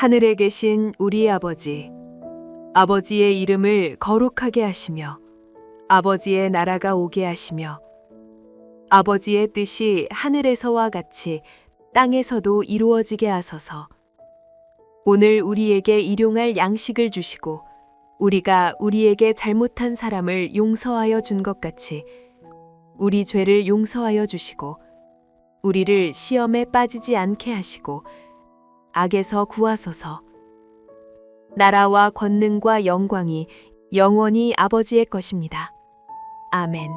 하늘에 계신 우리 아버지, 아버지의 이름을 거룩하게 하시며 아버지의 나라가 오게 하시며 아버지의 뜻이 하늘에서와 같이 땅에서도 이루어지게 하소서. 오늘 우리에게 일용할 양식을 주시고 우리가 우리에게 잘못한 사람을 용서하여 준 것 같이 우리 죄를 용서하여 주시고 우리를 시험에 빠지지 않게 하시고 악에서 구하소서. 나라와 권능과 영광이 영원히 아버지의 것입니다. 아멘.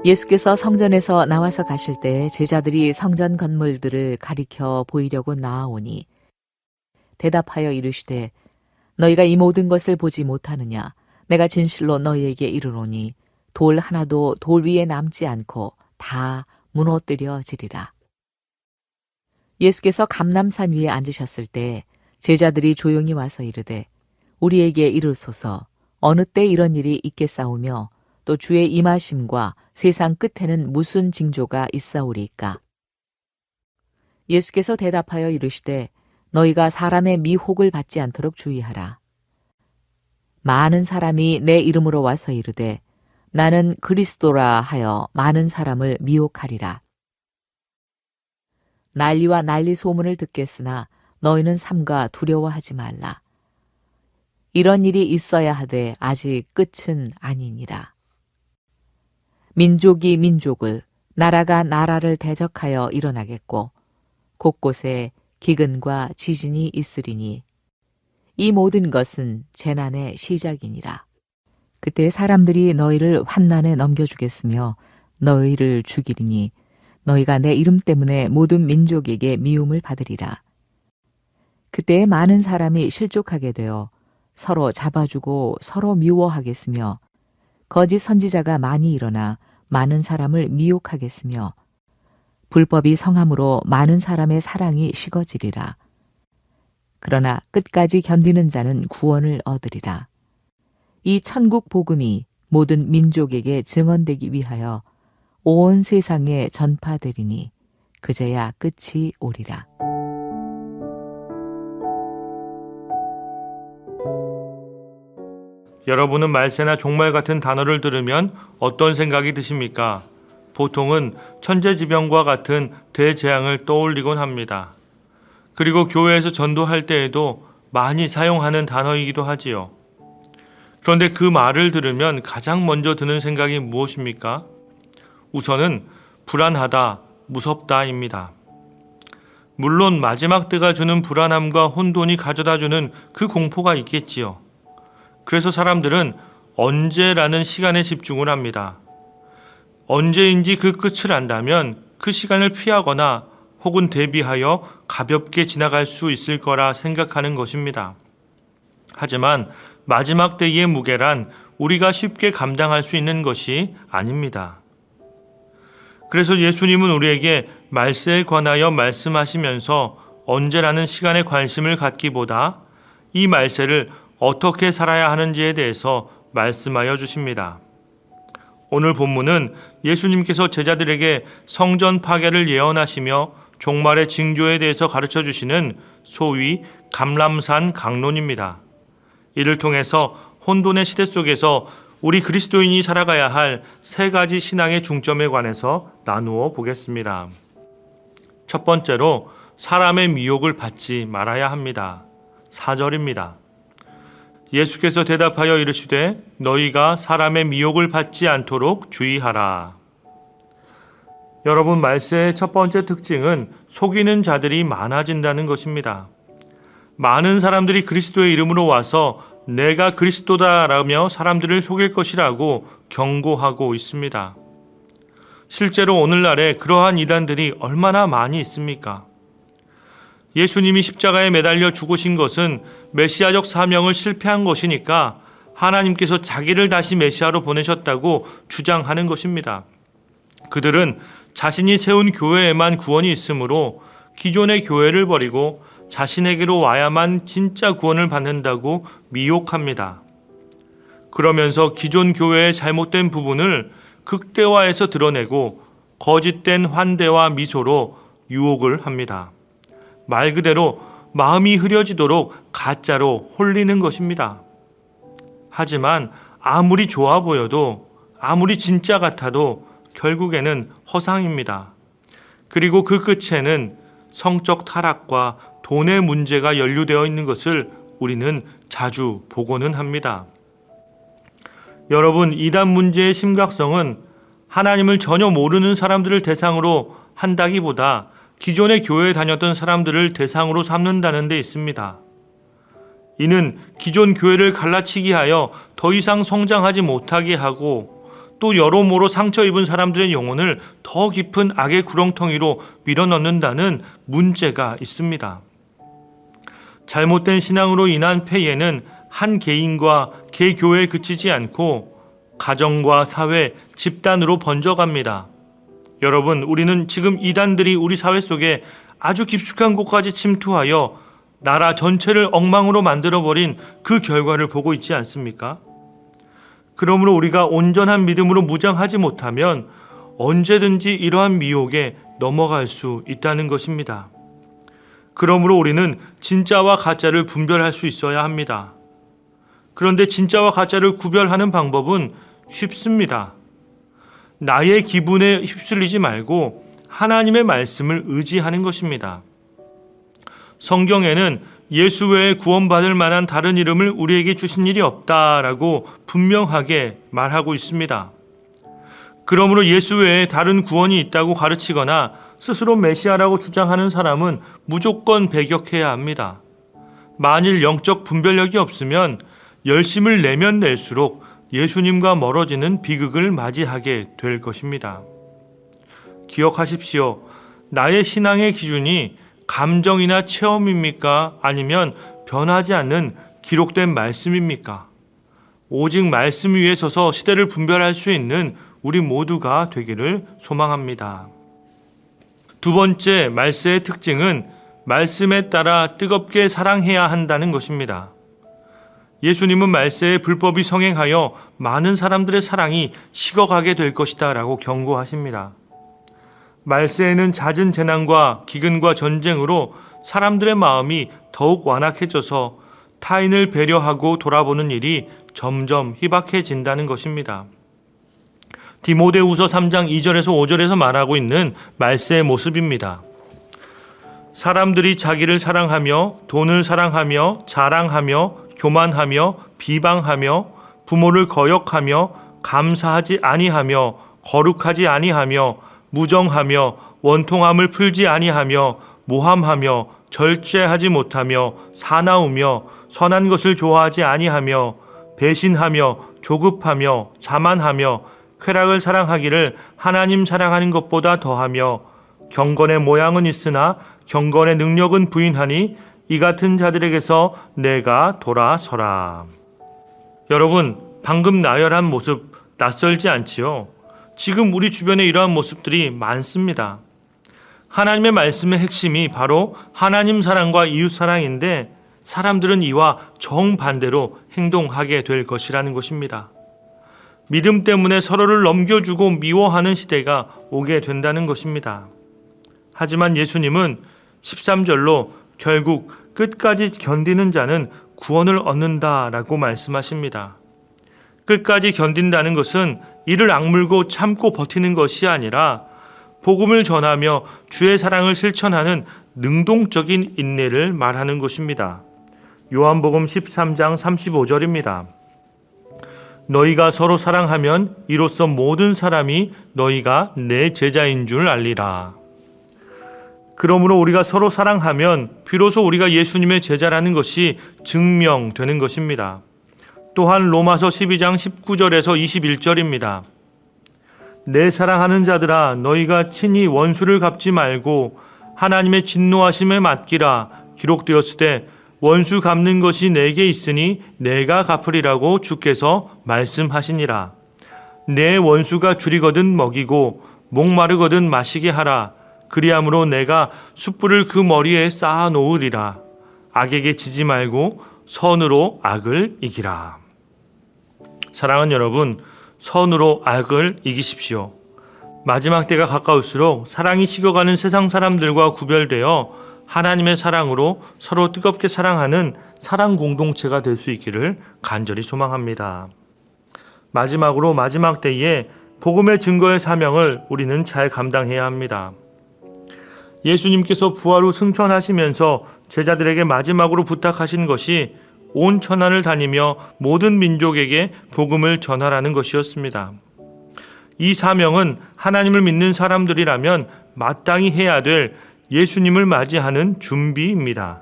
예수께서 성전에서 나와서 가실 때 제자들이 성전 건물들을 가리켜 보이려고 나아오니 대답하여 이르시되 너희가 이 모든 것을 보지 못하느냐? 내가 진실로 너희에게 이르노니 돌 하나도 돌 위에 남지 않고 다 무너뜨려지리라. 예수께서 감람산 위에 앉으셨을 때 제자들이 조용히 와서 이르되 우리에게 이르소서 어느 때 이런 일이 있겠사오며 또 주의 임하심과 세상 끝에는 무슨 징조가 있사오리까? 예수께서 대답하여 이르시되 너희가 사람의 미혹을 받지 않도록 주의하라. 많은 사람이 내 이름으로 와서 이르되 나는 그리스도라 하여 많은 사람을 미혹하리라. 난리와 난리 소문을 듣겠으나 너희는 삼가 두려워하지 말라. 이런 일이 있어야 하되 아직 끝은 아니니라. 민족이 민족을, 나라가 나라를 대적하여 일어나겠고 곳곳에 기근과 지진이 있으리니 이 모든 것은 재난의 시작이니라. 그때 사람들이 너희를 환난에 넘겨주겠으며 너희를 죽이리니 너희가 내 이름 때문에 모든 민족에게 미움을 받으리라. 그때 많은 사람이 실족하게 되어 서로 잡아주고 서로 미워하겠으며 거짓 선지자가 많이 일어나 많은 사람을 미혹하겠으며 불법이 성함으로 많은 사람의 사랑이 식어지리라. 그러나 끝까지 견디는 자는 구원을 얻으리라. 이 천국 복음이 모든 민족에게 증언되기 위하여 온 세상에 전파되리니 그제야 끝이 오리라. 여러분은 말세나 종말 같은 단어를 들으면 어떤 생각이 드십니까? 보통은 천재지변과 같은 대재앙을 떠올리곤 합니다. 그리고 교회에서 전도할 때에도 많이 사용하는 단어이기도 하지요. 그런데 그 말을 들으면 가장 먼저 드는 생각이 무엇입니까? 우선은 불안하다, 무섭다입니다. 물론 마지막 때가 주는 불안함과 혼돈이 가져다주는 그 공포가 있겠지요. 그래서 사람들은 언제라는 시간에 집중을 합니다. 언제인지 그 끝을 안다면 그 시간을 피하거나 혹은 대비하여 가볍게 지나갈 수 있을 거라 생각하는 것입니다. 하지만 마지막 때의 무게란 우리가 쉽게 감당할 수 있는 것이 아닙니다. 그래서 예수님은 우리에게 말세에 관하여 말씀하시면서 언제라는 시간에 관심을 갖기보다 이 말세를 어떻게 살아야 하는지에 대해서 말씀하여 주십니다. 오늘 본문은 예수님께서 제자들에게 성전 파괴를 예언하시며 종말의 징조에 대해서 가르쳐 주시는 소위 감람산 강론입니다. 이를 통해서 혼돈의 시대 속에서 우리 그리스도인이 살아가야 할 세 가지 신앙의 중점에 관해서 나누어 보겠습니다. 첫 번째로 사람의 미혹을 받지 말아야 합니다. 4절입니다. 예수께서 대답하여 이르시되 너희가 사람의 미혹을 받지 않도록 주의하라. 여러분, 말세의 첫 번째 특징은 속이는 자들이 많아진다는 것입니다. 많은 사람들이 그리스도의 이름으로 와서 내가 그리스도다라며 사람들을 속일 것이라고 경고하고 있습니다. 실제로 오늘날에 그러한 이단들이 얼마나 많이 있습니까? 예수님이 십자가에 매달려 죽으신 것은 메시아적 사명을 실패한 것이니까 하나님께서 자기를 다시 메시아로 보내셨다고 주장하는 것입니다. 그들은 자신이 세운 교회에만 구원이 있으므로 기존의 교회를 버리고 자신에게로 와야만 진짜 구원을 받는다고 미혹합니다. 그러면서 기존 교회의 잘못된 부분을 극대화해서 드러내고 거짓된 환대와 미소로 유혹을 합니다. 말 그대로 마음이 흐려지도록 가짜로 홀리는 것입니다. 하지만 아무리 좋아 보여도, 아무리 진짜 같아도 결국에는 허상입니다. 그리고 그 끝에는 성적 타락과 돈의 문제가 연루되어 있는 것을 우리는 자주 보고는 합니다. 여러분, 이단 문제의 심각성은 하나님을 전혀 모르는 사람들을 대상으로 한다기보다 기존의 교회에 다녔던 사람들을 대상으로 삼는다는 데 있습니다. 이는 기존 교회를 갈라치기 하여 더 이상 성장하지 못하게 하고 또 여러모로 상처 입은 사람들의 영혼을 더 깊은 악의 구렁텅이로 밀어넣는다는 문제가 있습니다. 잘못된 신앙으로 인한 폐해는 한 개인과 개교회에 그치지 않고 가정과 사회, 집단으로 번져갑니다. 여러분, 우리는 지금 이단들이 우리 사회 속에 아주 깊숙한 곳까지 침투하여 나라 전체를 엉망으로 만들어버린 그 결과를 보고 있지 않습니까? 그러므로 우리가 온전한 믿음으로 무장하지 못하면 언제든지 이러한 미혹에 넘어갈 수 있다는 것입니다. 그러므로 우리는 진짜와 가짜를 분별할 수 있어야 합니다. 그런데 진짜와 가짜를 구별하는 방법은 쉽습니다. 나의 기분에 휩쓸리지 말고 하나님의 말씀을 의지하는 것입니다. 성경에는 예수 외에 구원받을 만한 다른 이름을 우리에게 주신 일이 없다라고 분명하게 말하고 있습니다. 그러므로 예수 외에 다른 구원이 있다고 가르치거나 스스로 메시아라고 주장하는 사람은 무조건 배격해야 합니다. 만일 영적 분별력이 없으면 열심을 내면 낼수록 예수님과 멀어지는 비극을 맞이하게 될 것입니다. 기억하십시오. 나의 신앙의 기준이 감정이나 체험입니까? 아니면 변하지 않는 기록된 말씀입니까? 오직 말씀 위에 서서 시대를 분별할 수 있는 우리 모두가 되기를 소망합니다. 두 번째, 말세의 특징은 말씀에 따라 뜨겁게 사랑해야 한다는 것입니다. 예수님은 말세에 불법이 성행하여 많은 사람들의 사랑이 식어가게 될 것이다 라고 경고하십니다. 말세에는 잦은 재난과 기근과 전쟁으로 사람들의 마음이 더욱 완악해져서 타인을 배려하고 돌아보는 일이 점점 희박해진다는 것입니다. 디모데후서 3장 2절에서 5절에서 말하고 있는 말세의 모습입니다. 사람들이 자기를 사랑하며 돈을 사랑하며 자랑하며 교만하며 비방하며 부모를 거역하며 감사하지 아니하며 거룩하지 아니하며 무정하며 원통함을 풀지 아니하며 모함하며 절제하지 못하며 사나우며 선한 것을 좋아하지 아니하며 배신하며 조급하며 자만하며 쾌락을 사랑하기를 하나님 사랑하는 것보다 더하며 경건의 모양은 있으나 경건의 능력은 부인하니 이 같은 자들에게서 내가 돌아서라. 여러분, 방금 나열한 모습 낯설지 않지요? 지금 우리 주변에 이러한 모습들이 많습니다. 하나님의 말씀의 핵심이 바로 하나님 사랑과 이웃 사랑인데 사람들은 이와 정반대로 행동하게 될 것이라는 것입니다. 믿음 때문에 서로를 넘겨주고 미워하는 시대가 오게 된다는 것입니다. 하지만 예수님은 13절로 결국 끝까지 견디는 자는 구원을 얻는다라고 말씀하십니다. 끝까지 견딘다는 것은 이를 악물고 참고 버티는 것이 아니라 복음을 전하며 주의 사랑을 실천하는 능동적인 인내를 말하는 것입니다. 요한복음 13장 35절입니다. 너희가 서로 사랑하면 이로써 모든 사람이 너희가 내 제자인 줄 알리라. 그러므로 우리가 서로 사랑하면 비로소 우리가 예수님의 제자라는 것이 증명되는 것입니다. 또한 로마서 12장 19절에서 21절입니다. 내 사랑하는 자들아 너희가 친히 원수를 갚지 말고 하나님의 진노하심에 맡기라. 기록되었으되 원수 갚는 것이 내게 있으니 내가 갚으리라고 주께서 말씀하시니라. 내 원수가 줄이거든 먹이고 목마르거든 마시게 하라. 그리함으로 내가 숯불을 그 머리에 쌓아 놓으리라. 악에게 지지 말고 선으로 악을 이기라. 사랑하는 여러분, 선으로 악을 이기십시오. 마지막 때가 가까울수록 사랑이 식어가는 세상 사람들과 구별되어 하나님의 사랑으로 서로 뜨겁게 사랑하는 사랑 공동체가 될 수 있기를 간절히 소망합니다. 마지막으로 마지막 때에 복음의 증거의 사명을 우리는 잘 감당해야 합니다. 예수님께서 부활 후 승천하시면서 제자들에게 마지막으로 부탁하신 것이 온 천하를 다니며 모든 민족에게 복음을 전하라는 것이었습니다. 이 사명은 하나님을 믿는 사람들이라면 마땅히 해야 될 예수님을 맞이하는 준비입니다.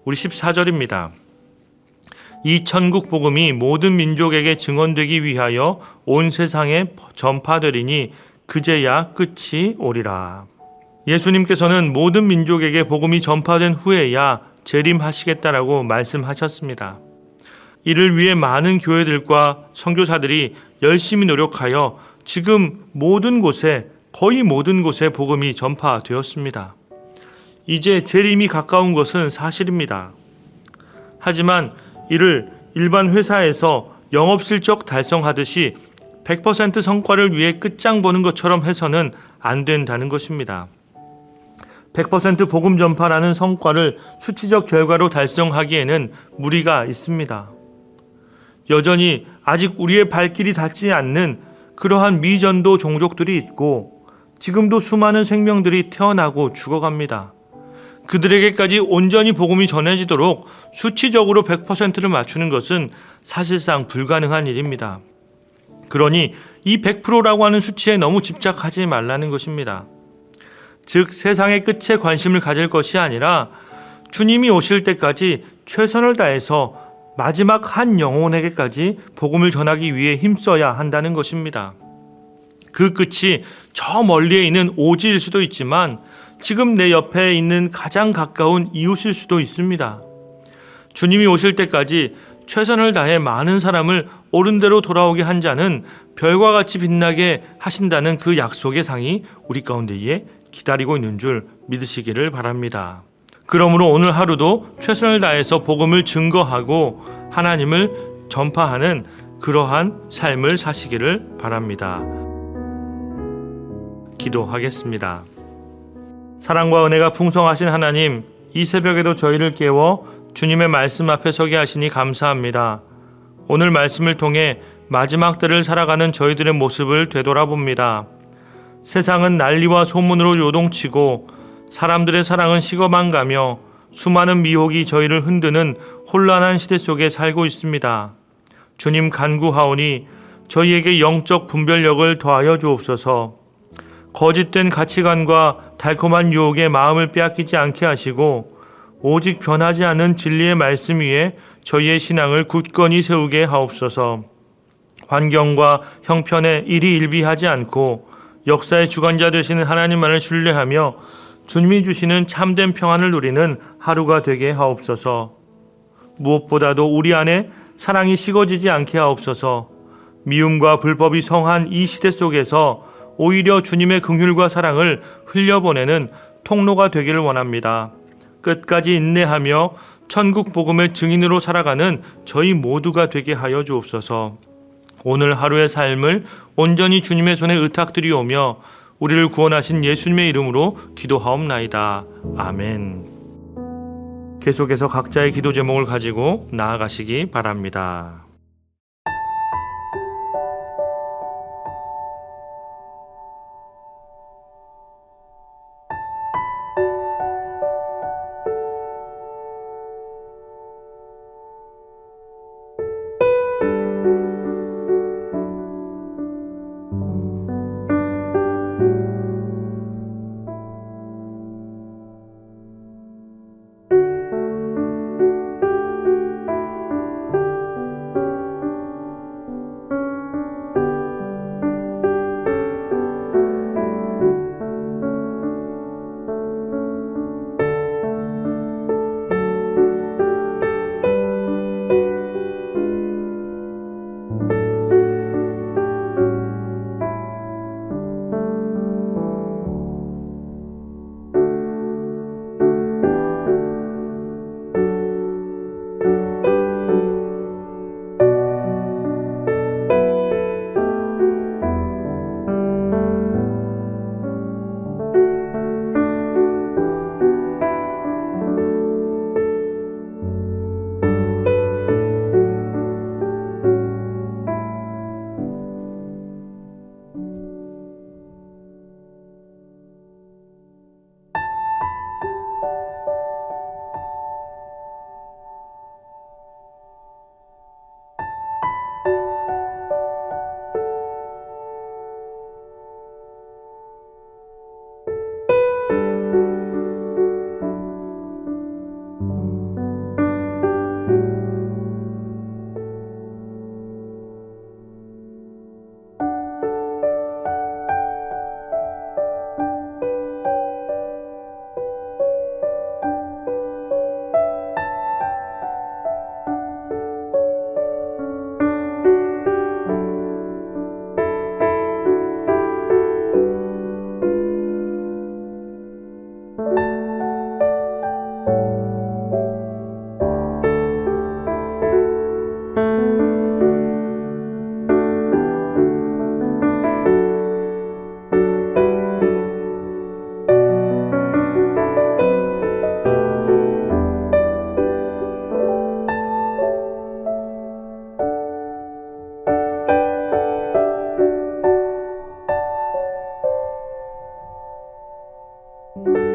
우리 14절입니다. 이 천국 복음이 모든 민족에게 증언되기 위하여 온 세상에 전파되리니 그제야 끝이 오리라. 예수님께서는 모든 민족에게 복음이 전파된 후에야 재림하시겠다라고 말씀하셨습니다. 이를 위해 많은 교회들과 선교사들이 열심히 노력하여 지금 거의 모든 곳에 복음이 전파되었습니다. 이제 재림이 가까운 것은 사실입니다. 하지만 이를 일반 회사에서 영업실적 달성하듯이 100% 성과를 위해 끝장 보는 것처럼 해서는 안 된다는 것입니다. 100% 복음 전파라는 성과를 수치적 결과로 달성하기에는 무리가 있습니다. 여전히 아직 우리의 발길이 닿지 않는 그러한 미전도 종족들이 있고 지금도 수많은 생명들이 태어나고 죽어갑니다. 그들에게까지 온전히 복음이 전해지도록 수치적으로 100%를 맞추는 것은 사실상 불가능한 일입니다. 그러니 이 100%라고 하는 수치에 너무 집착하지 말라는 것입니다. 즉 세상의 끝에 관심을 가질 것이 아니라 주님이 오실 때까지 최선을 다해서 마지막 한 영혼에게까지 복음을 전하기 위해 힘써야 한다는 것입니다. 그 끝이 저 멀리에 있는 오지일 수도 있지만 지금 내 옆에 있는 가장 가까운 이웃일 수도 있습니다. 주님이 오실 때까지 최선을 다해 많은 사람을 옳은 대로 돌아오게 한 자는 별과 같이 빛나게 하신다는 그 약속의 상이 우리 가운데에 기다리고 있는 줄 믿으시기를 바랍니다. 그러므로 오늘 하루도 최선을 다해서 복음을 증거하고 하나님을 전파하는 그러한 삶을 사시기를 바랍니다. 기도하겠습니다. 사랑과 은혜가 풍성하신 하나님, 이 새벽에도 저희를 깨워 주님의 말씀 앞에 서게 하시니 감사합니다. 오늘 말씀을 통해 마지막 때를 살아가는 저희들의 모습을 되돌아봅니다. 세상은 난리와 소문으로 요동치고 사람들의 사랑은 식어만 가며 수많은 미혹이 저희를 흔드는 혼란한 시대 속에 살고 있습니다. 주님 간구하오니 저희에게 영적 분별력을 더하여 주옵소서. 거짓된 가치관과 달콤한 유혹에 마음을 빼앗기지 않게 하시고 오직 변하지 않는 진리의 말씀 위에 저희의 신앙을 굳건히 세우게 하옵소서. 환경과 형편에 일희일비하지 않고 역사의 주관자 되시는 하나님만을 신뢰하며 주님이 주시는 참된 평안을 누리는 하루가 되게 하옵소서. 무엇보다도 우리 안에 사랑이 식어지지 않게 하옵소서. 미움과 불법이 성한 이 시대 속에서 오히려 주님의 긍휼과 사랑을 흘려보내는 통로가 되기를 원합니다. 끝까지 인내하며 천국 복음의 증인으로 살아가는 저희 모두가 되게 하여 주옵소서. 오늘 하루의 삶을 온전히 주님의 손에 의탁드리오며 우리를 구원하신 예수님의 이름으로 기도하옵나이다. 아멘. 계속해서 각자의 기도 제목을 가지고 나아가시기 바랍니다. 니다